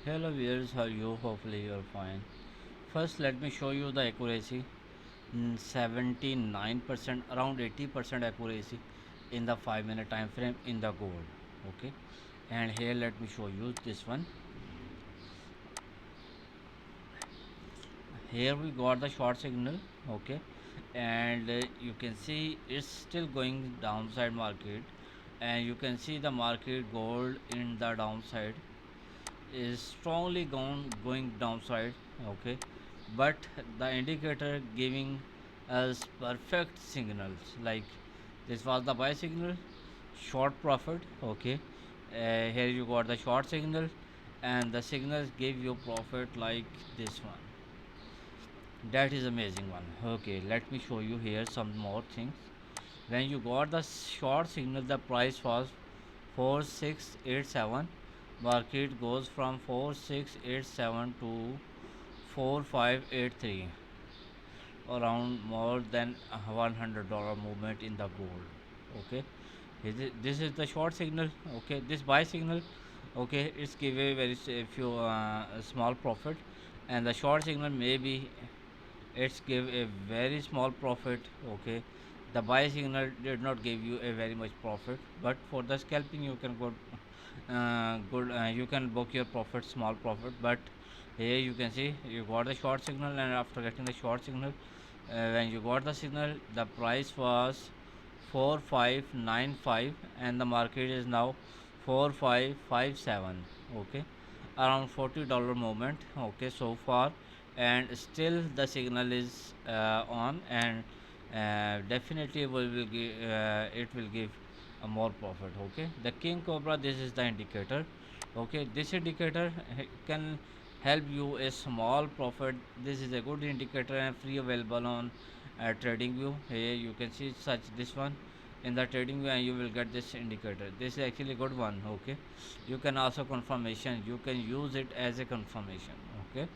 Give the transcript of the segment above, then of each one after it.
Hello viewers, how are you? Hopefully you are fine. First let me show you the accuracy. 79%, around 80% accuracy in the 5 minute time frame in the gold. Okay, and here let me show you this one. Here we got the short signal. Okay, and you can see it's still going downside market, and you can see the market gold in the downside is strongly going downside. Okay, but the indicator giving us perfect signals, like this was the buy signal, short profit. Okay, here you got the short signal, and the signals give you profit like this one. That is amazing one. Okay, let me show you here some more things. When you got the short signal, the price was 4687. Market goes from 4687 to 4583, around more than $100 movement in the gold. Okay, this is the short signal. Okay, this buy signal. Okay, it's give a very few small profit, and the short signal maybe it's give a very small profit. Okay, the buy signal did not give you a very much profit, but for the scalping you can go good, you can book your profit, small profit. But here you can see you got the short signal, and after getting the short signal, when you got the signal, the price was 4595, and the market is now 4557. Okay, around $40 movement. Okay, so far, and still the signal is on, and definitely it will give a more profit. Okay, the king cobra, this is the indicator. Okay, this indicator can help you a small profit. This is a good indicator and free available on TradingView. Here you can see such this one in the TradingView, and you will get this indicator. This is actually a good one. Okay, you can also confirmation, you can use it as a confirmation. Okay,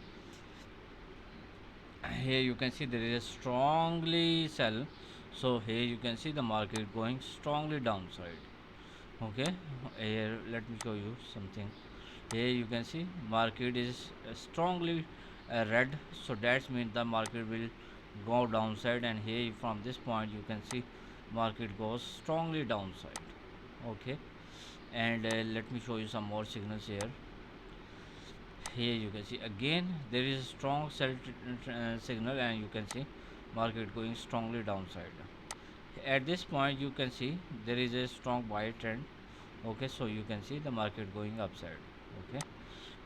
here you can see there is a strongly sell, so here you can see the market going strongly downside. Okay, here let me show you something. Here you can see market is strongly red, so that means the market will go downside, and here from this point you can see market goes strongly downside. Okay, and let me show you some more signals here. Here you can see again there is a strong sell signal, and you can see market going strongly downside. At this point you can see there is a strong buy trend. Okay, so you can see the market going upside. Okay,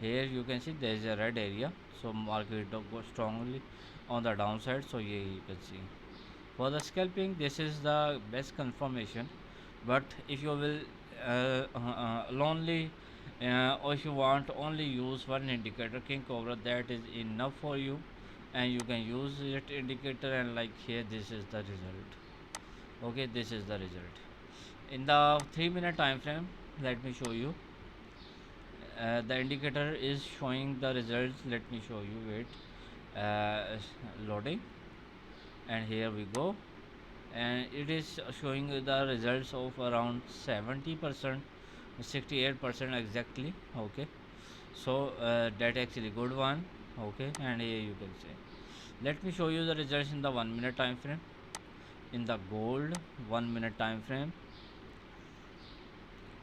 here you can see there is a red area, so market go strongly on the downside. So here you can see for the scalping this is the best confirmation. But if you will only or if you want only use one indicator, king cobra, that is enough for you, and you can use it indicator, and like here this is the result. Okay, this is the result in the 3 minute time frame. Let me show you. The indicator is showing the results. Let me show you. Wait, loading, and here we go, and it is showing the results of around 70%, 68% exactly. Okay, so that actually good one. Okay, and here you can see. Let me show you the results in the 1 minute time frame. In the gold 1 minute time frame,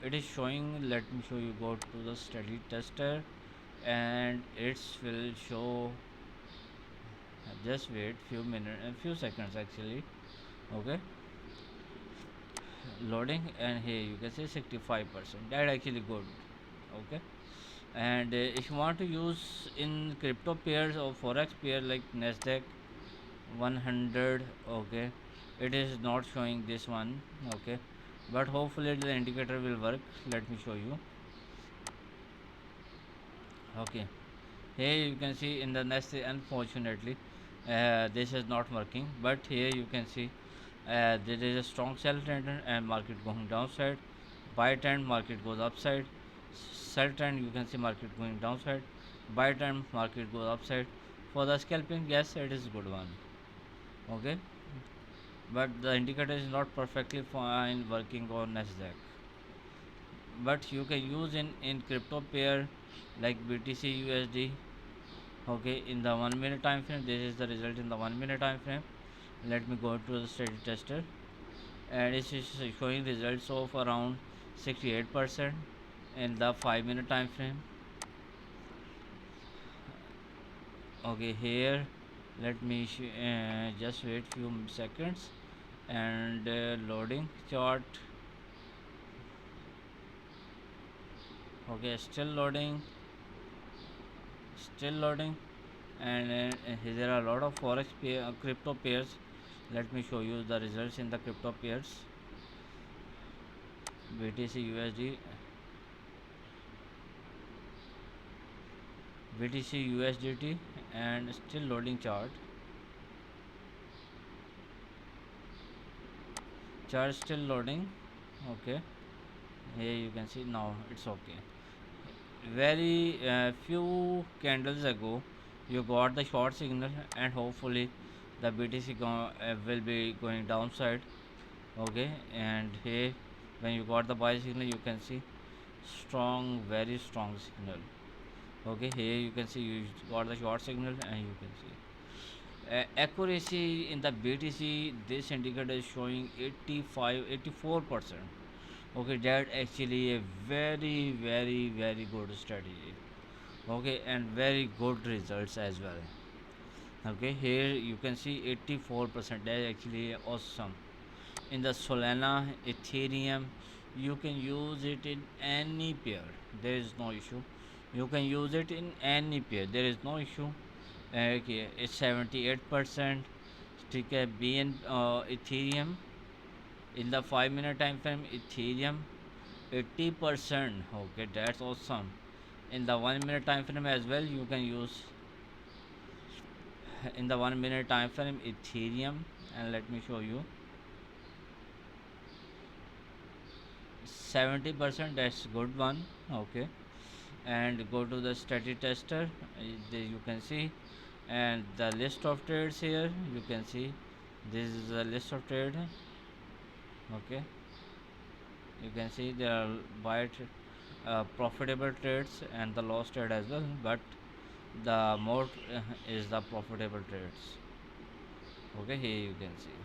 it is showing. Let me show you. Go to the steady tester, and it will show. Just wait few minutes, a few seconds actually. Okay, loading, and here you can see 65%. That actually good. Okay, and if you want to use in crypto pairs or forex pair like Nasdaq 100, okay, it is not showing this one. Okay, but hopefully the indicator will work. Let me show you. Okay, here you can see in the next, unfortunately this is not working, but here you can see there is a strong sell trend and market going downside. Buy trend, market goes upside. Sell trend, you can see market going downside. Buy trend, market goes upside. For the scalping, yes, it is good one. Okay, but the indicator is not perfectly fine working on Nasdaq. But you can use in crypto pair like BTC USD. Okay, in the 1 minute time frame, this is the result in the 1 minute time frame. Let me go to the steady tester, and it is showing results of around 68% in the 5 minute time frame. Okay, here let me just wait few seconds, and loading chart. Okay, still loading, and there are a lot of crypto pairs. Let me show you the results in the crypto pairs. BTC USD, BTC USDT, and still loading chart still loading. Okay, here you can see now it's okay. Very few candles ago you got the short signal, and hopefully the BTC will be going downside. Okay, and here when you got the buy signal, you can see strong, very strong signal. Okay, here you can see you got the short signal, and you can see accuracy in the BTC. This indicator is showing 85 84%. Okay, that actually a very, very, very good strategy. Okay, and very good results as well. Okay, here you can see 84%. That is actually awesome. In the Solana, Ethereum, you can use it in any pair. There is no issue. You can use it in any pair. There is no issue. Okay, it's 78%. Stick a BN Ethereum in the 5 minute time frame. Ethereum 80%. Okay, that's awesome. In the 1 minute time frame as well, you can use in the 1 minute time frame Ethereum, and let me show you 70%. That's good one. Okay, and go to the study tester. You can see, and the list of trades here. You can see this is a list of trade. Okay, you can see there are profitable trades and the loss trade as well, but the more is the profitable trades. Okay, here you can see.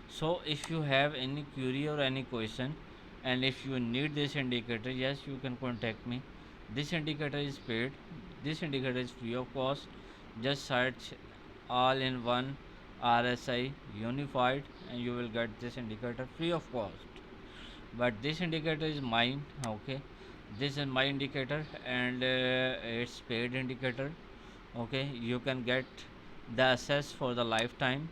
So if you have any query or any question, and if you need this indicator, yes, you can contact me. This indicator is paid. This indicator is free of cost. Just search all in one RSI unified, and you will get this indicator free of cost. But this indicator is mine. Okay, this is my indicator, and it's paid indicator. Okay, you can get the access for the lifetime,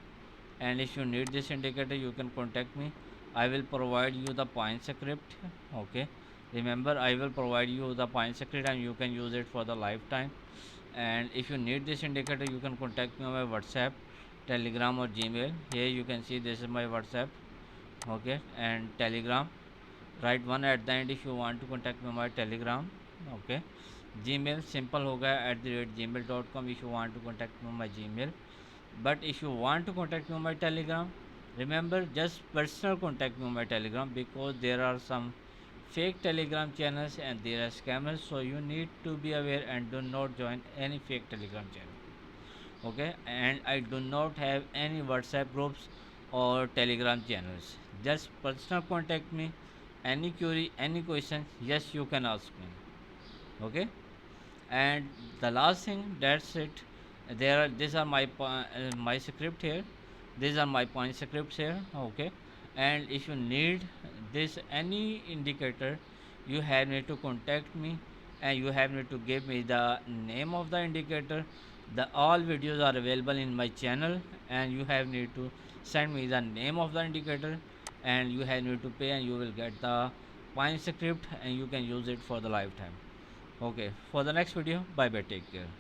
and if you need this indicator, you can contact me. I will provide you the point script. Okay, remember, I will provide you the point script, and you can use it for the lifetime. And if you need this indicator, you can contact me on my WhatsApp, Telegram, or Gmail. Here you can see this is my WhatsApp. Okay, and Telegram. Write one at the end if you want to contact me on my Telegram. Okay, Gmail simple होगा @gmail.com if you want to contact me on my Gmail. But if you want to contact me on my Telegram, remember, just personal contact me on my Telegram, because there are some fake Telegram channels and there are scammers, so you need to be aware and do not join any fake Telegram channel. Okay, and I do not have any WhatsApp groups or Telegram channels. Just personal contact me. Any query, any question, yes, you can ask me. Okay, and the last thing, that's it. There are these are my script here. These are my point scripts here. Okay, and if you need this any indicator, you have need to contact me, and you have need to give me the name of the indicator. The all videos are available in my channel, and you have need to send me the name of the indicator, and you have need to pay, and you will get the point script, and you can use it for the lifetime. Okay, for the next video, bye bye, take care.